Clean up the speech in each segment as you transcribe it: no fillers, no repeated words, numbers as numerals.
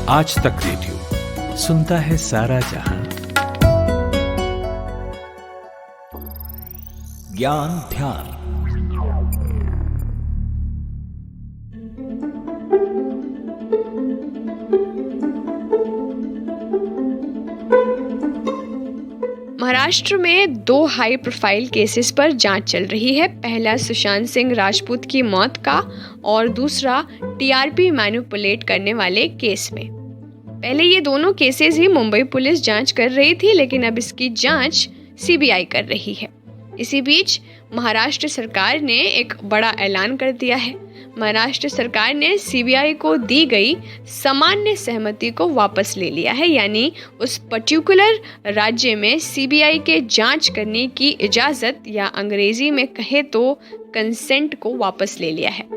आज तक रेडियो सुनता है सारा जहां। ज्ञान ध्यान। महाराष्ट्र में 2 हाई प्रोफाइल केसेस पर जांच चल रही है। पहला सुशांत सिंह राजपूत की मौत का और दूसरा टीआरपी मैनिपुलेट करने वाले केस में। पहले ये दोनों केसेस ही मुंबई पुलिस जांच कर रही थी, लेकिन अब इसकी जांच सीबीआई कर रही है। इसी बीच महाराष्ट्र सरकार ने एक बड़ा ऐलान कर दिया है। महाराष्ट्र सरकार ने सीबीआई को दी गई सामान्य सहमति को वापस ले लिया है, यानी उस पर्टिकुलर राज्य में सीबीआई के जांच करने की इजाज़त या अंग्रेजी में कहे तो कंसेंट को वापस ले लिया है।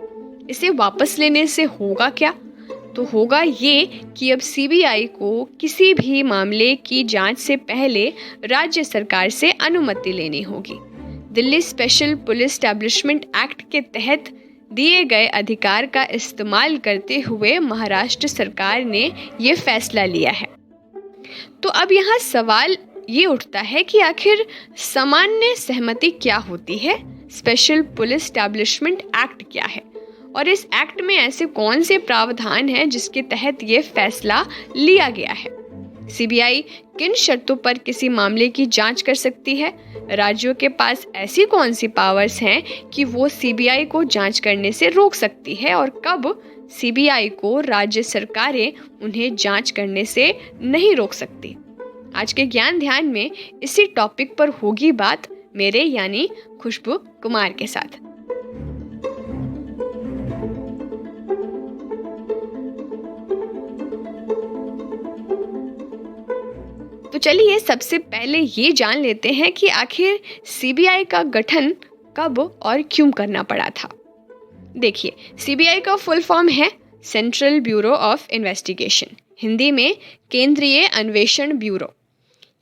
इसे वापस लेने से होगा क्या? तो होगा ये कि अब सीबीआई को किसी भी मामले की जांच से पहले राज्य सरकार से अनुमति लेनी होगी। Delhi special police establishment act के तहत दिए गए अधिकार का इस्तेमाल करते हुए महाराष्ट्र सरकार ने ये फैसला लिया है। तो अब यहाँ सवाल ये उठता है कि आखिर सामान्य सहमति क्या होती है, स्पेशल पुलिस एस्टैब्लिशमेंट एक्ट क्या है, और इस एक्ट में ऐसे कौन से प्रावधान हैं जिसके तहत ये फैसला लिया गया है। सीबीआई किन शर्तों पर किसी मामले की जांच कर सकती है, राज्यों के पास ऐसी कौन सी पावर्स हैं कि वो सीबीआई को जांच करने से रोक सकती है, और कब सीबीआई को राज्य सरकारें उन्हें जांच करने से नहीं रोक सकती। आज के ज्ञान ध्यान में इसी टॉपिक पर होगी बात मेरे यानी खुशबू कुमार के साथ। तो चलिए सबसे पहले ये जान लेते हैं कि आखिर सीबीआई का गठन कब और क्यों करना पड़ा था। देखिए, सीबीआई का फुल फॉर्म है central bureau of investigation, Hindi में केंद्रीय अन्वेषण ब्यूरो।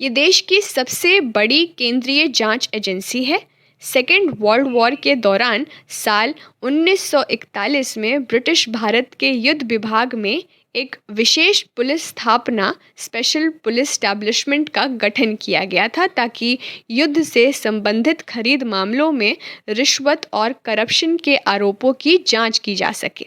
ये देश की सबसे बड़ी केंद्रीय जांच एजेंसी है। सेकेंड वर्ल्ड वॉर के दौरान साल 1941 में ब्रिटिश भारत के युद्ध विभाग में एक विशेष पुलिस स्थापना स्पेशल पुलिस एस्टैब्लिशमेंट का गठन किया गया था, ताकि युद्ध से संबंधित खरीद मामलों में रिश्वत और करप्शन के आरोपों की जांच की जा सके।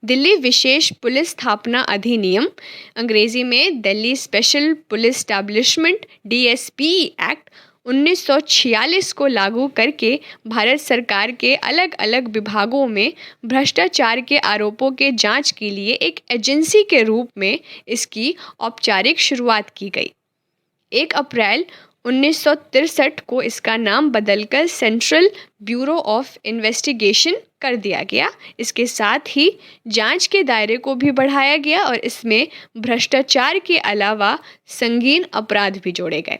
दिल्ली विशेष पुलिस स्थापना अधिनियम, अंग्रेजी में Delhi special police establishment DSP act 1946 को लागू करके भारत सरकार के अलग अलग विभागों में भ्रष्टाचार के आरोपों के जांच के लिए एक एजेंसी के रूप में इसकी औपचारिक शुरुआत की गई। 1 अप्रैल 1963 को इसका नाम बदलकर सेंट्रल ब्यूरो ऑफ इन्वेस्टिगेशन कर दिया गया। इसके साथ ही जांच के दायरे को भी बढ़ाया गया और इसमें भ्रष्टाचार के अलावा संगीन अपराध भी जोड़े गए।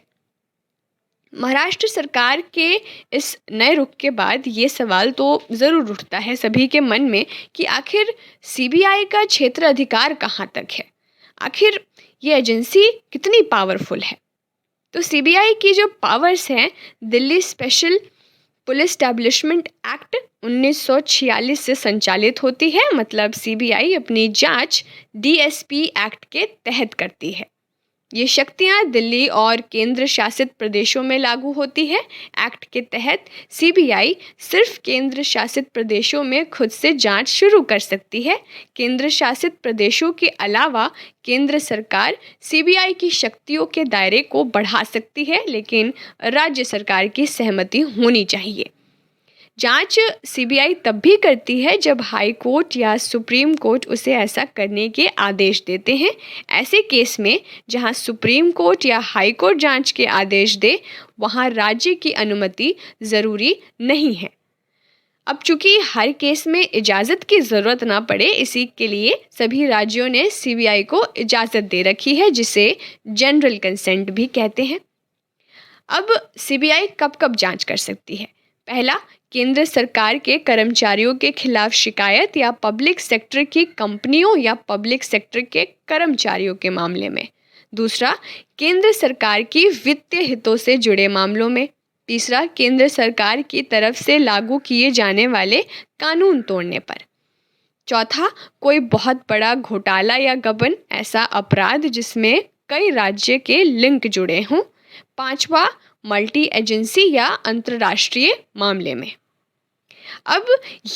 महाराष्ट्र सरकार के इस नए रुख के बाद ये सवाल तो ज़रूर उठता है सभी के मन में कि आखिर सीबीआई का क्षेत्र अधिकार कहाँ तक है, आखिर ये एजेंसी कितनी पावरफुल है। तो सीबीआई की जो पावर्स हैं, Delhi special police establishment act 1946 से संचालित होती है। मतलब सीबीआई अपनी जांच डीएसपी एक्ट के तहत करती है। ये शक्तियां दिल्ली और केंद्र शासित प्रदेशों में लागू होती है। एक्ट के तहत सीबीआई सिर्फ केंद्र शासित प्रदेशों में खुद से जांच शुरू कर सकती है। केंद्र शासित प्रदेशों के अलावा केंद्र सरकार सीबीआई की शक्तियों के दायरे को बढ़ा सकती है, लेकिन राज्य सरकार की सहमति होनी चाहिए। जांच सीबीआई तब भी करती है जब हाई कोर्ट या सुप्रीम कोर्ट उसे ऐसा करने के आदेश देते हैं। ऐसे केस में जहां सुप्रीम कोर्ट या हाई कोर्ट जांच के आदेश दे, वहां राज्य की अनुमति ज़रूरी नहीं है। अब चूंकि हर केस में इजाज़त की ज़रूरत ना पड़े, इसी के लिए सभी राज्यों ने सीबीआई को इजाज़त दे रखी है, जिसे जनरल कंसेंट भी कहते हैं। अब सीबीआई कब कब जांच कर सकती है? पहला, केंद्र सरकार के कर्मचारियों के खिलाफ शिकायत या पब्लिक सेक्टर की कंपनियों या पब्लिक सेक्टर के कर्मचारियों के मामले में। दूसरा, केंद्र सरकार की वित्तीय हितों से जुड़े मामलों में। तीसरा, केंद्र सरकार की तरफ से लागू किए जाने वाले कानून तोड़ने पर। चौथा, कोई बहुत बड़ा घोटाला या गबन, ऐसा अपराध जिसमें कई राज्य के लिंक जुड़े हों। पांचवा, मल्टी एजेंसी या अंतर्राष्ट्रीय मामले में। अब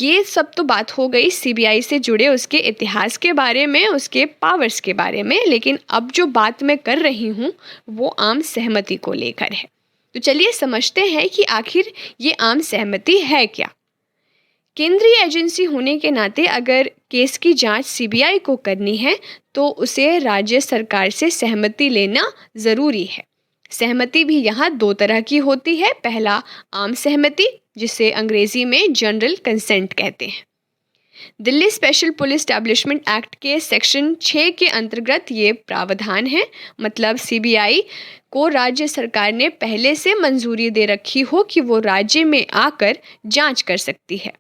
ये सब तो बात हो गई सीबीआई से जुड़े उसके इतिहास के बारे में, उसके पावर्स के बारे में, लेकिन अब जो बात मैं कर रही हूँ वो आम सहमति को लेकर है। तो चलिए समझते हैं कि आखिर ये आम सहमति है क्या। केंद्रीय एजेंसी होने के नाते अगर केस की जांच सीबीआई को करनी है तो उसे राज्य सरकार से सहमति लेना ज़रूरी है। सहमति भी यहाँ दो तरह की होती है। पहला, आम सहमति, जिसे अंग्रेजी में जनरल कंसेंट कहते हैं। Delhi special police establishment act के सेक्शन 6 के अंतर्गत ये प्रावधान है। मतलब सीबीआई को राज्य सरकार ने पहले से मंजूरी दे रखी हो कि वो राज्य में आकर जांच कर सकती है।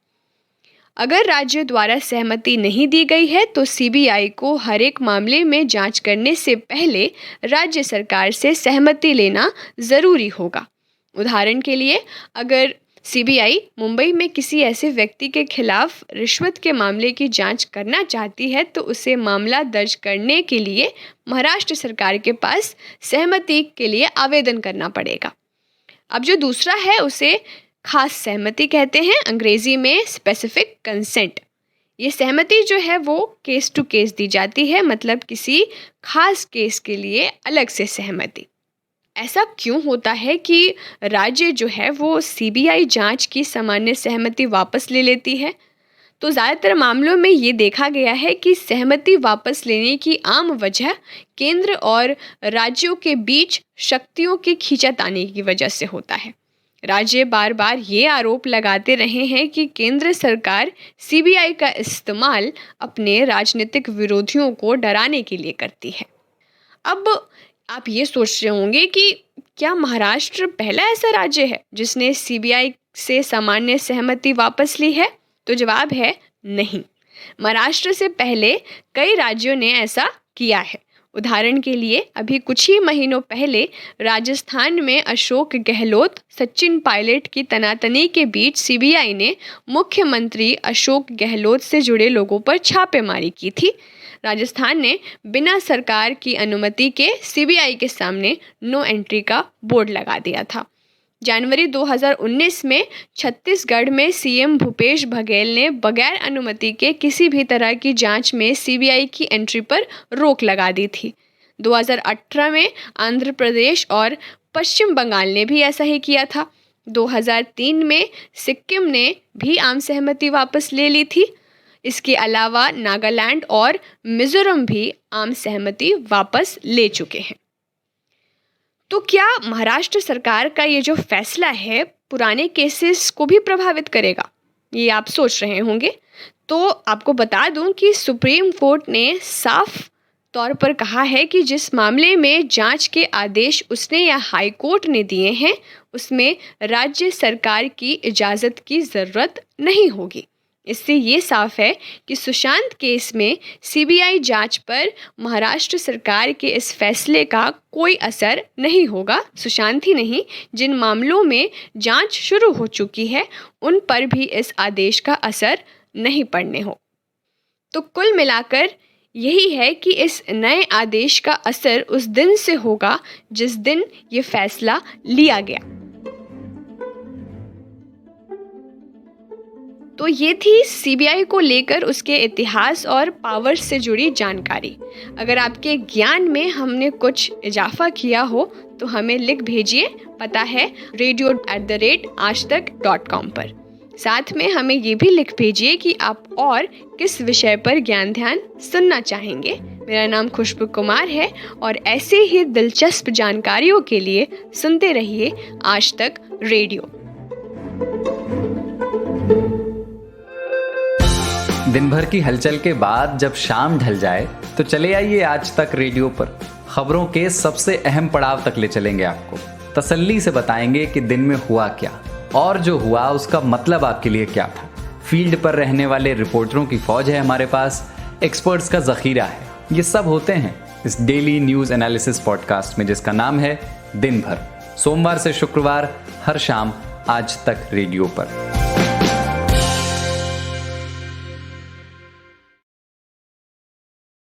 अगर राज्य द्वारा सहमति नहीं दी गई है तो सीबीआई को हर एक मामले में जांच करने से पहले राज्य सरकार से सहमति लेना ज़रूरी होगा। उदाहरण के लिए, अगर सीबीआई मुंबई में किसी ऐसे व्यक्ति के खिलाफ रिश्वत के मामले की जांच करना चाहती है तो उसे मामला दर्ज करने के लिए महाराष्ट्र सरकार के पास सहमति के लिए आवेदन करना पड़ेगा। अब जो दूसरा है उसे खास सहमति कहते हैं, अंग्रेजी में स्पेसिफिक कंसेंट। ये सहमति जो है वो केस टू केस दी जाती है, मतलब किसी खास केस के लिए अलग से सहमति। ऐसा क्यों होता है कि राज्य जो है वो सीबीआई जांच की सामान्य सहमति वापस ले लेती है? तो ज़्यादातर मामलों में ये देखा गया है कि सहमति वापस लेने की आम वजह केंद्र और राज्यों के बीच शक्तियों के खींचातानी की वजह से होता है। राज्य बार बार ये आरोप लगाते रहे हैं कि केंद्र सरकार सीबीआई का इस्तेमाल अपने राजनीतिक विरोधियों को डराने के लिए करती है। अब आप ये सोच रहे होंगे कि क्या महाराष्ट्र पहला ऐसा राज्य है जिसने सीबीआई से सामान्य सहमति वापस ली है? तो जवाब है नहीं। महाराष्ट्र से पहले कई राज्यों ने ऐसा किया है। उदाहरण के लिए, अभी कुछ ही महीनों पहले राजस्थान में अशोक गहलोत, सचिन पायलट की तनातनी के बीच सीबीआई ने मुख्यमंत्री अशोक गहलोत से जुड़े लोगों पर छापेमारी की थी। राजस्थान ने बिना सरकार की अनुमति के सीबीआई के सामने नो एंट्री का बोर्ड लगा दिया था। जनवरी 2019 में छत्तीसगढ़ में सीएम भूपेश बघेल ने बगैर अनुमति के किसी भी तरह की जांच में सीबीआई की एंट्री पर रोक लगा दी थी। 2018 में आंध्र प्रदेश और पश्चिम बंगाल ने भी ऐसा ही किया था। 2003 में सिक्किम ने भी आम सहमति वापस ले ली थी। इसके अलावा नागालैंड और मिजोरम भी आम सहमति वापस ले चुके हैं। तो क्या महाराष्ट्र सरकार का ये जो फैसला है पुराने केसेस को भी प्रभावित करेगा, ये आप सोच रहे होंगे। तो आपको बता दूं कि सुप्रीम कोर्ट ने साफ तौर पर कहा है कि जिस मामले में जांच के आदेश उसने या हाई कोर्ट ने दिए हैं उसमें राज्य सरकार की इजाज़त की ज़रूरत नहीं होगी। इससे ये साफ है कि सुशांत केस में सीबीआई जांच पर महाराष्ट्र सरकार के इस फैसले का कोई असर नहीं होगा। सुशांत ही नहीं, जिन मामलों में जांच शुरू हो चुकी है उन पर भी इस आदेश का असर नहीं पड़ने हो। तो कुल मिलाकर यही है कि इस नए आदेश का असर उस दिन से होगा जिस दिन ये फैसला लिया गया। तो ये थी सीबीआई को लेकर उसके इतिहास और पावर से जुड़ी जानकारी। अगर आपके ज्ञान में हमने कुछ इजाफा किया हो तो हमें लिख भेजिए। पता है radio@aajtak.com पर। साथ में हमें ये भी लिख भेजिए कि आप और किस विषय पर ज्ञान ध्यान सुनना चाहेंगे। मेरा नाम खुशबू कुमार है और ऐसे ही दिलचस्प जानकारियों के लिए सुनते रहिए आज तक रेडियो। दिन भर की हलचल के बाद जब शाम ढल जाए तो चले आइए आज तक रेडियो पर। खबरों के सबसे अहम पड़ाव तक ले चलेंगे आपको। तसल्ली से बताएंगे कि दिन में हुआ क्या और जो हुआ उसका मतलब आपके लिए क्या था। फील्ड पर रहने वाले रिपोर्टरों की फौज है हमारे पास, एक्सपर्ट्स का जखीरा है। ये सब होते हैं इस डेली न्यूज एनालिसिस पॉडकास्ट में जिसका नाम है दिन भर। सोमवार से शुक्रवार हर शाम आज तक रेडियो पर।